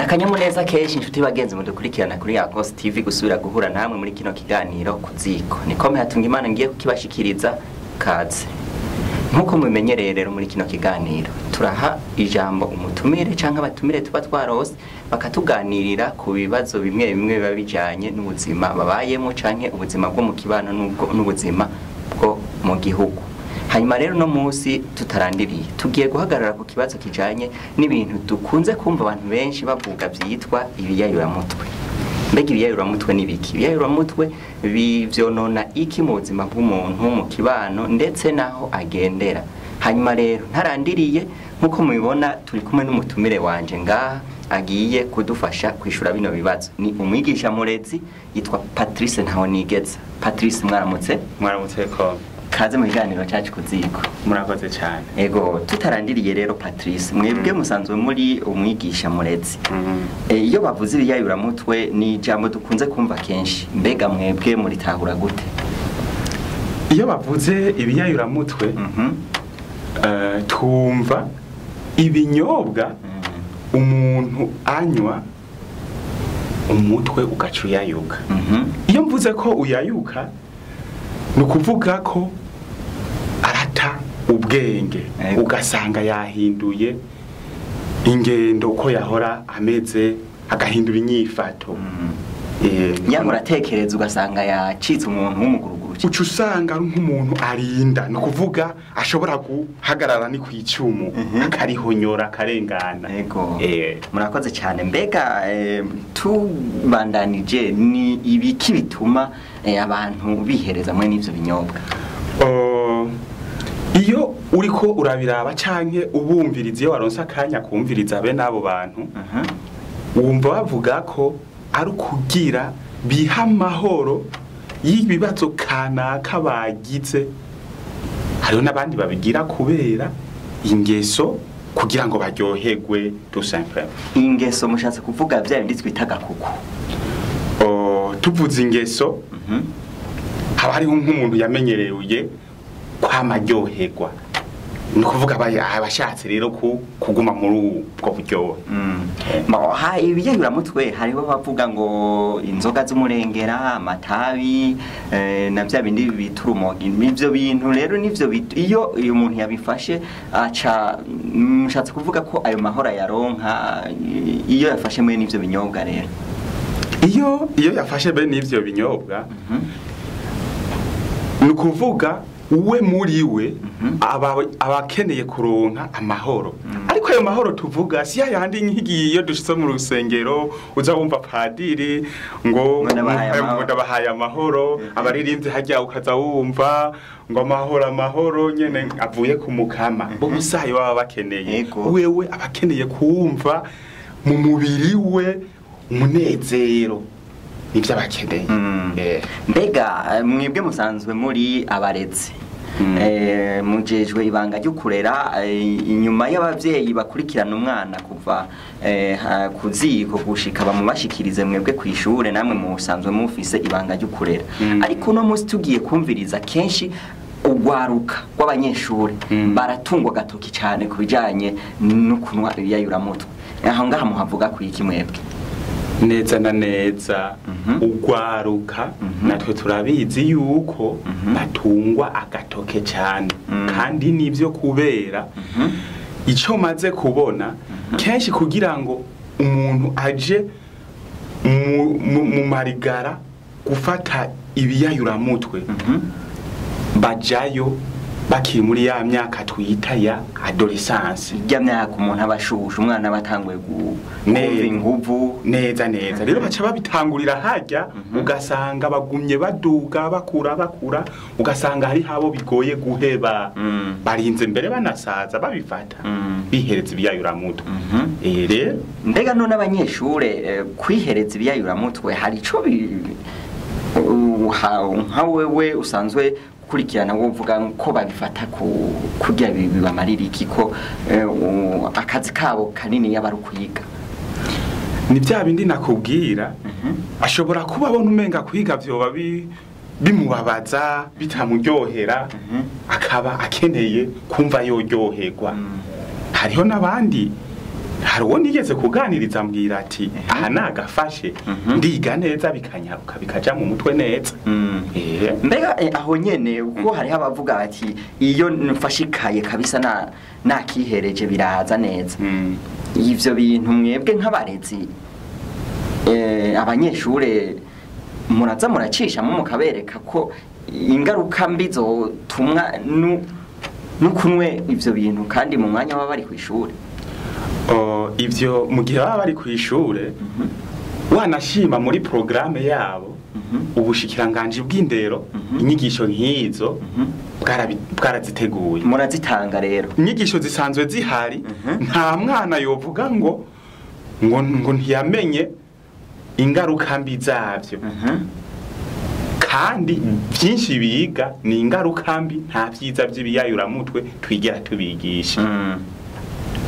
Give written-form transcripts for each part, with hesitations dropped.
Nakanyamuneza kenshi inshuti bagenzi mudukurikirana kuri Yakos TV gusubira guhura namwe muri kino kiganiro kuziko niko hatunga Imana ngiye kukibashikiriza kaze nkuko mumenyereye rero muri kino kiganiro turaha ijambo umutumire canke abatumire tuba twarose bakatuganirira ku bibazo bimwe bimwe biba bijanye n'ubuzima babayemo canke ubuzima bwo mu kibano n'ubuzima bwo mu gihugu. Hanyuma rero no musi tutarandiriye tugiye guhagarara ku kibazo kijanye n'ibintu dukunze kumva abantu benshi bavuga vyitwa ibiyayuramutwe. Mbega ibiyayuramutwe nibiki? Ibiyayuramutwe bivyonona iki mu buzima bw'umuntu mu kibano ndetse naho agendera. Hanyuma rero ntarandiriye nkuko mubibona turi kumwe n'umutumire wanje ngaha agiye kudufasha kwishura bino bibazo. Ni umwigisha murezi yitwa Patrice Ntahonigeza. Patrice mwaramutse? Mwaramutse ko. Kaze mu biganiro cyacu kuziko. Murakoze cyane. Ego tutarandiriye rero Patrice mwebwe musanzwe muri umwigisha murezi. Iyo bavuze ibiyayuramutwe ni jambo dukunze kumva kenshi. Mbega mwebwe muri tahura gute? Iyo bavuze ibiyayuramutwe tumva ibinyobwa umuntu anywa umutwe ugacuyayuka. Iyo mvuze ko uyayuka nukuvuga ko arata ubwenge ugasanga yahinduye ingendo uko yahora ameze agahindura inyifato yamuratekereza ugasanga yacitse umuntu w'umuguruguru uca usanga ari nk'umuntu arinda nukuvuga ashobora guhagarara ni kwicumu akarihonyora akarengana. Ego murakoze cyane. Mbega tubandanije ni ibiki bituma abantu bihereza mwe n'ivyo binyobwa? Iyo uriko urabiraba canke ubumviriza iyo waronse akanya kumviriza be nabo bantu wumva bavuga ko ari kugira biha amahoro y'ibibazo kanaka bagize. Hariho n'abandi babigira kubera ingeso kugira ngo baryoherwe tout simplement. Ingeso mushatse kuvuga vya bindi twitaga kuko tuvuze ingeso haba hariho nk'umuntu yamenyereye kwamaryoherwa nukuvuga abashatse rero kuguma muri ubwo buryohe. Ibiyayuramutwe hariho bavuga ngo inzoga z'umurengera amatabi na vya bindi bita urumogi. Ivyo bintu rero nivyo iyo umuntu yabifashe aca mushatse kuvuga ko ayo mahoro yaronka iyo yafashe mwe n'ivyo binyobwa rero. Iyo yafashe be n'ivyo binyobwa nukuvuga uwe muri we abakeneye kuronka amahoro. Ariko ayo mahoro tuvuga si yandi nkigiye dushitse mu rusengero uza wumva padiri ngo ndabahaye amahoro abaririmbyi hajya ukaza wumva ngo amahoro nyene avuye ku mukama bo musayo baba bakeneye. Wewe abakeneye kuwumva mu mubiri we umunezero nivyo abakeneye. Mbega mwebwe musanzwe muri abarezi mujejwe ibanga ryo kurera inyuma y'abavyeyi bakurikirana umwana kuva kuziko gushika bamubashikirize mwebwe kwishure namwe musanzwe mufise ibanga ryo kurera. Ariko no musi tugiye kumviriza kenshi ugwaruka rw'abanyeshure baratungwa gatoki cyane kubijanye no kunwa ibiyayuramutwe. Aho ngaha muhavuga ku iki mwebwe? Neza na neza ugwaruka natwe turabizi yuko batungwa agatoke cyane kandi nivyo kubera ico maze kubona kenshi kugira ngo umuntu aje mu marigara gufata ibiyayuramutwe bajayo bakiri muri ya myaka twita ya adolescence. Ya myaka umuntu abashusha umwana batanguye kumva inguvu neza rero baca babitangurira hajya ugasanga bagumye baduga bakura ugasanga hari habo bigoye guheba barinze mbere banasaza babifata bihereza ibiyayuramutwe. Rero mbega none abanyeshure kwihereza ibiyayuramutwe hari ico nka wewe usanzwe kurikirana wovuga ko babifata kugira bibamarira iki ko akazi kabo kanini yabari kwiga? Ni bya bindi nakubwira ashobora kuba abona umenga kwiga vyoba bimubabaza bitamuryohera akaba akeneye kumva yoryoherwa. Hariho n'abandi hari uwo nigeze kuganiriza ambwira ati aha nagafashe ndiga neza bikanyaruka bikaja mu mutwe neza. Mbega aho nyene uko hari abavuga ati iyo mfashikaye kabisa nakihereje biraza neza. Ivyo bintu mwebwe nk'abarezi abanyeshure muraza muracisha mu mukabereka ko ingaruka mbi zotumwa nukunwe ivyo bintu kandi mu mwanya baba bari kw'ishure. Ivyo mu gihe baba bari kw'ishure wanashima muri programme yabo ubushikiranganje bw'indero inyigisho nk'izo bwaraziteguye murazitanga rero. Inyigisho zisanzwe zihari nta mwana yovuga ngo ntiyamenye ingaruka mbi zavyo. Kandi byinshi biga ni ingaruka mbi nta vyiza vy'ibiyayuramutwe twigera tubigisha.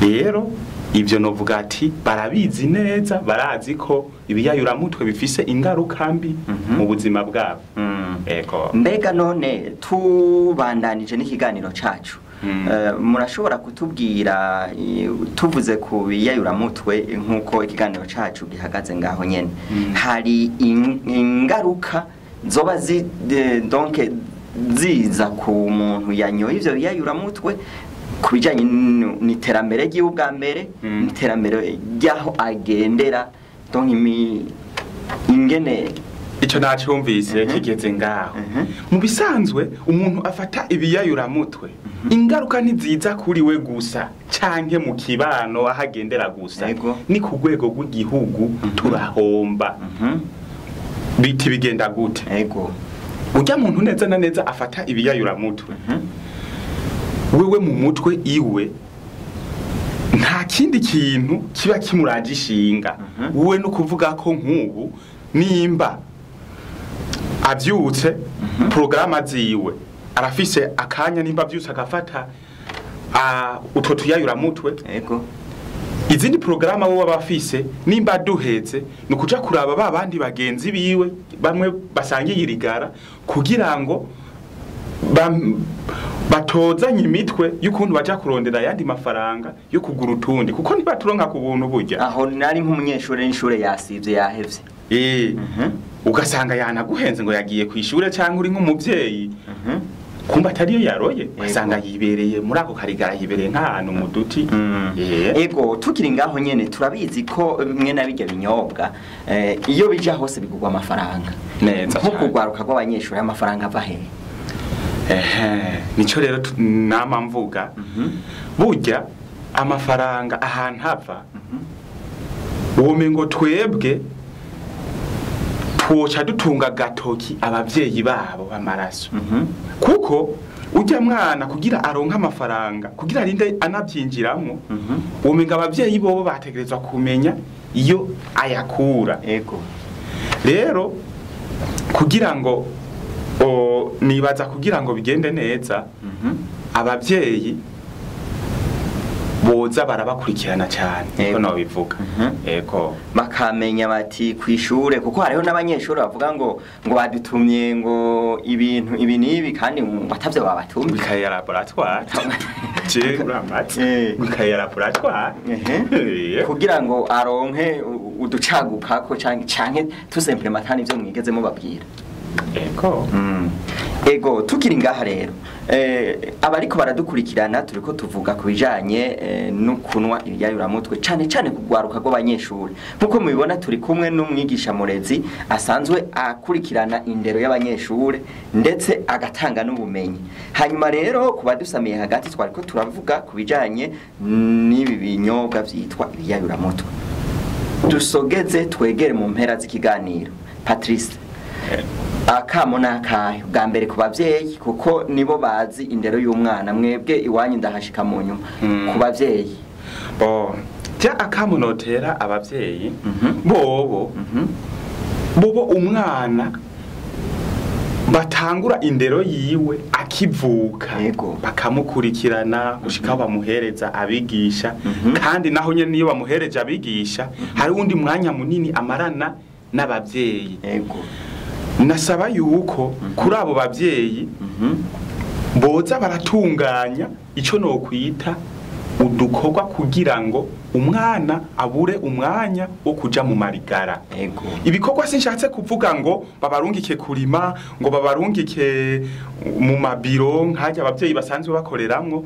Rero ivyo novuga ati barabizi neza, barazi ko ibiyayuramutwe bifise ingaruka mbi mu buzima bwabo. Ego. Mbega none tubandanije n'ikiganiro cacu murashobora kutubwira tuvuze ku biyayuramutwe nk'uko ikiganiro cacu gihagaze ngaho nyene hari ingaruka zoba donc ziza ku muntu yanyoye ivyo biyayuramutwe kubijanye n'iterambere ry'ubwa mbere n'iterambere ryaho agendera donc ingene ico nacyumvise kigeze ngaho. Mu bisanzwe umuntu afata ibiyayuramutwe ingaruka ntiziza kuri we gusa canke mu kibano ahagendera gusa ni ku rwego rw'igihugu turahomba. Biti bigenda gute? Ujya muntu neza na neza afata ibiyayuramutwe wewe mu mutwe iwe nta kindi kintu kiba kimuraje ishinga. Wewe no kuvuga ko nk'ubu nimba avyutse programa ziwe arafise akanya nimba avyutse agafata utwo tuyayuramutwe izindi programa wo bafise nimba duheze no kuja kuraba babandi bagenzi biwe bamwe basangiye irigara kugira ngo batozanye imitwe y'ukuntu baja kurondera yandi mafaranga yo kugura utundi kuko ntibaturonka ku buntu burya. Aho nari nk'umunyeshure n'ishure yasivye yahevye. Ugasanga yanaguhenze ngo yagiye kw'ishure cyangwa uri nk'umuvyeyi kumba atariyo yaroye ugasanga yibereye muri ako karigara yibereye nk'ahantu mu duti. Ego tukiri ngaho nyene turabizi ko bimwe na bijya binyobwa iyo bija hose bigurwa amafaranga neza nko kugwaruka kw'abanyeshure amafaranga ava he. Nico rero nama mvuga burya amafaranga ahantu hava womengo twebwe twoca dutunga gatoki abavyeyi babo bamaraso kuko ujya mwana kugira aronka amafaranga kugira arinde anavyinjiramo womenga abavyeyi bobo bategerezwa kumenya iyo ayakura. Rero kugira ngo nibaza kugira ngo bigende neza abavyeyi boza barabakurikirana cyane niko no bivuga. Bakamenya bati kw'ishure kuko hariho n'abanyeshuri bavuga ngo badutumye ngo ibintu ibi nibi kandi batavyo babatumye bikaya laboratoire bikaya laboratoire kugira ngo aronke uducaguka ko canke tout simplement tani ivyo mwigeze mubabwira. Ego tukiri ngaha rero abariko baradukurikirana turiko tuvuga kubijanye no kunwa ibiyayuramutwe cane kugwaruka rw'abanyeshuri nkuko mubibona turi kumwe n'umwigisha murezi asanzwe akurikirana indero y'abanyeshuri ndetse agatanga n'ubumenyi. Hanyuma rero kubadusamiye hagati twariko turavuga kubijanye n'ibi binyobwa vyitwa ibiyayuramutwe. Dusogeze twegere mu mpera z'ikiganiro. Patrice akamo nakahe bwa mbere ku bavyeyi kuko nibo bazi indero y'umwana mwebwe iwanyu ndahashika mu nyuma ku bavyeyi ja akamo notera abavyeyi bobo umwana batangura indero yiwe akivuka bakamukurikirana gushika bamuhereza abigisha kandi naho nyene niyo bamuhereje abigisha hari undi mwanya munini amarana n'abavyeyi. Nasaba yuko kuri abo bavyeyi boza baratunganya ico no kwita udukorwa kugira ngo umwana abure umwanya wo kuja mu marigara. Ego. Ibikorwa sinshatse kuvuga ngo babarungike kurima, ngo babarungike mu mabiro nkajya abavyeyi basanzwe bakoreramwo.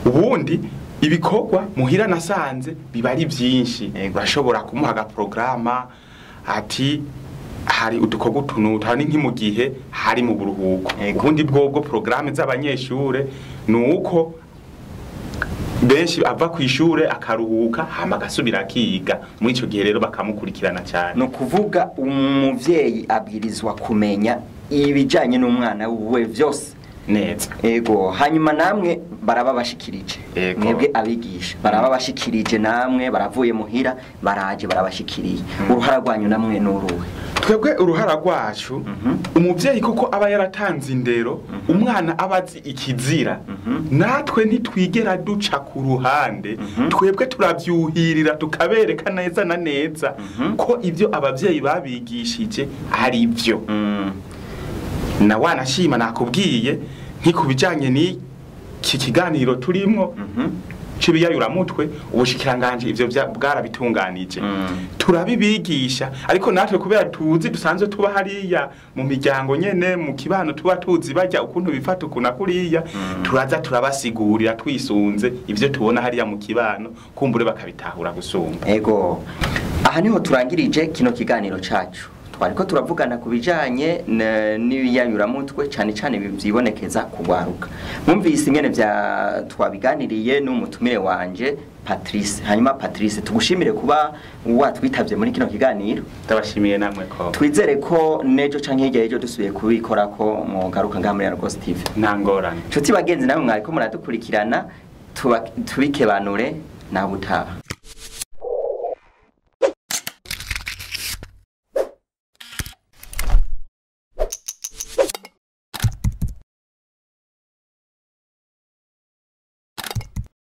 Ubundi ibikorwa muhira nasanze biba ari byinshi. Urashobora kumuha agaprograma ati hari udukorwa utunuta hari nki mu gihe hari mu buruhuko. Ubundi bwo programme z'abanyeshure nuko benshi ava ku ishure akaruhuka hama gasubira akiga, muri ico gihe rero bakamukurikirana cyane. No kuvuga umuvyeyi abwirizwa kumenya ibijanye n'umwana we vyose neza. Ego, hanyuma namwe barababashikirije. Mwebwe abigisha barababashikirije, namwe baravuye muhira baraje barabashikiriye. Uruhara rwanyu namwe n'uruhe? Twebwe uruhara rwacu umuvyeyi kuko aba yaratanze indero, umwana abazi ikizira, natwe ntitwigera duca ku ruhande, twebwe turavyuhirira tukabereka neza na neza ko ivyo abavyeyi babigishije ari byo. Na wanashima nakubwiye nkikubijanye ni kiganiro turimwo cibiyayura mutwe, ubushikiranganje ivyo bwarabitunganije. Turabibigisha, ariko natwe kubera tuzi dusanzwe tuba hariya mu miryango nyene mu kibano tuba tuzi bajya ukuntu bifata ukuna kuriya, turaza turabasigurira twisunze ivyo tubona hariya mu kibano, kumbure bakabitahura gusumba. Ego, aha niho turangirije kino kiganiro cacu. Twariko turavugana kubijanye n'ibiyanyura mutwe cyane cyane byibonekeza kugwaruka. Mumvise ingene bya twabiganiriye n'umutumire wanje Patrice. Hanyuma Patrice, tugushimire kuba watwitavye muri kino kiganiro. Ndabashimiye namwe ko. Twizere ko nejo canke hirya ejo dusubiye kubikora ko mu garuka ngamuri Argos TV. Ntangorane. Nshuti bagenzi namwe mwariko muradukurikirana, tubikebanure na butaha.